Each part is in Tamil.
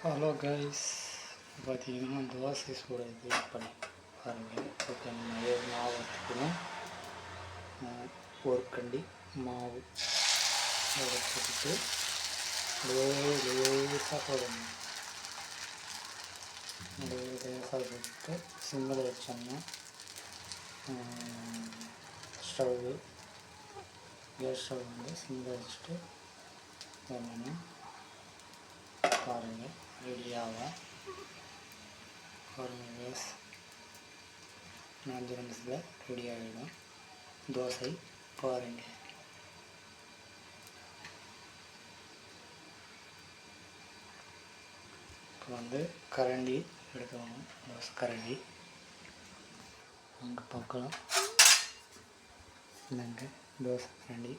ஹலோ கைஸ், பார்த்தீங்கன்னா தோசை சுடுறது எப்படி பாருங்கள். இப்போ நம்ம மாவு எடுத்துக்கணும். ஒரு கண்டி மாவு எடுத்துக்கிட்டு லேசாக போடணும். லேசாக போட்டு சிம்மில் வச்சோம்னா ஸ்டவ்வு கேஸ் ஸ்டவ் வந்து சிம்மில் வச்சுட்டு வேணும்னா பாருங்கள் ரெடியாக பாருங்கள் கேஸ் 5 நிமிஷத்தில் ரெடி ஆகிடும் தோசை. பாருங்கள், இப்போ வந்து கரண்டி எடுக்கணும். தோசை கரண்டி அங்கே பார்க்கலாம். இல்லைங்க, தோசை கரண்டி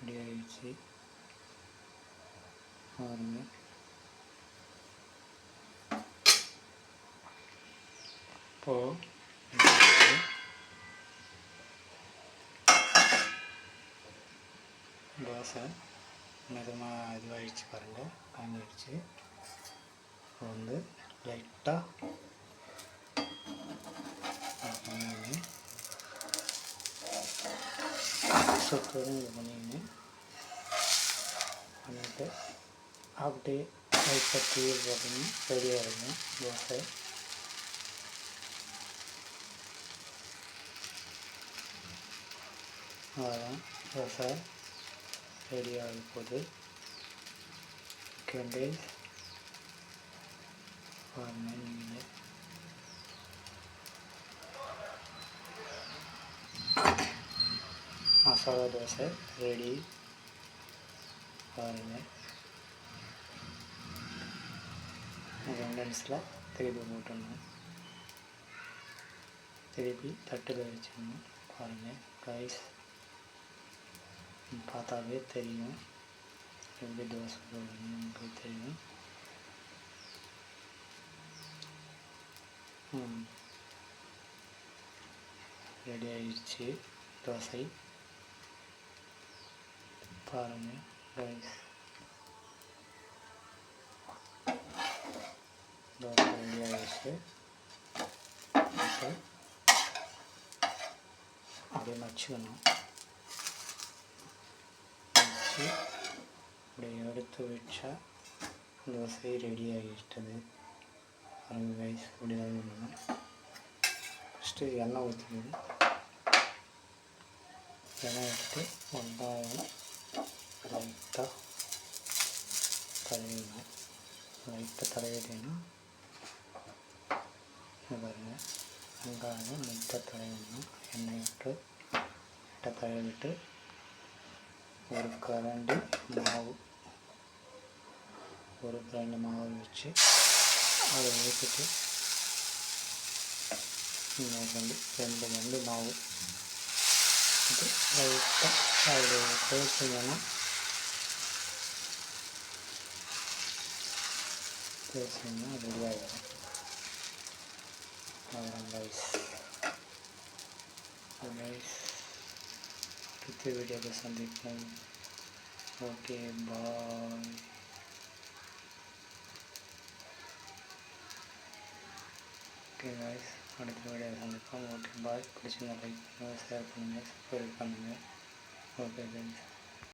ரெடி ஆகிடுச்சு பாருங்கள். இப்போது தோசை மிதமாக இதுவாகிடுச்சு பாருங்கள், காஞ்சிடுச்சு. இப்போ வந்து லைட்டாக சுத்தரும் இது பண்ணிட்டு அப்படியே லைட்டாக தீர் போட்டிங்கன்னா ரெடியாக இருக்கும் தோசை. அதான் தோசை ரெடி ஆக போகுது. ஓகே, நீங்கள் மசாலா தோசை ரெடி பாருங்கள். 2 நிமிஷத்தில் திருப்பி போட்டுடணும். திருப்பி தட்டில் வச்சிடணும். பாருங்கள் கைஸ், பார்த்தாவே தெரியும் எப்படி தோசை போடணும், உங்களுக்கு தெரியும். ரெடி ஆகிடுச்சு தோசை பாருங்கள் கைஸ். தோசை ரெடி ஆகிடுச்சு. அப்படியே மச்சிக்கணும். வச்சு அப்படியே எடுத்து வச்சா தோசை ரெடி ஆகிட்டது. பாருங்க கைஸ், இப்படி தான் பண்ணணும். ஃபஸ்ட்டு எண்ணெய் ஊற்றிக்கணும். எண்ணெய் ஊற்றிட்டு வெங்காயம் லைட்டாக தடவிடணும். லைட்டாக தடவிட்டேன்னா பாருங்கள், வெங்காயம் லைட்டாக தடவிடணும். எண்ணெய் விட்டு லைட்டாக தடவிட்டு ஒரு கரண்டி மாவு வச்சு அதை ஊற்றிட்டு ரெண்டு கண்டு மாவு இது லைட்டாக அதில் தேய்ச்சிங்கன்னா ரெடி ஆகிடும். அவ்வளோதான் கைஸ். அடுத்த வீடியோவில் சந்திப்போம். ஓகே, பாய். ஓகே கைஸ், அடுத்த வீடியோவில் சந்திப்போம். Okay bye. பிடிச்சிருந்தா லைக் பண்ணுங்கள், ஷேர் பண்ணுங்கள், சப்ஸ்கிரைப் பண்ணுங்கள். Okay guys.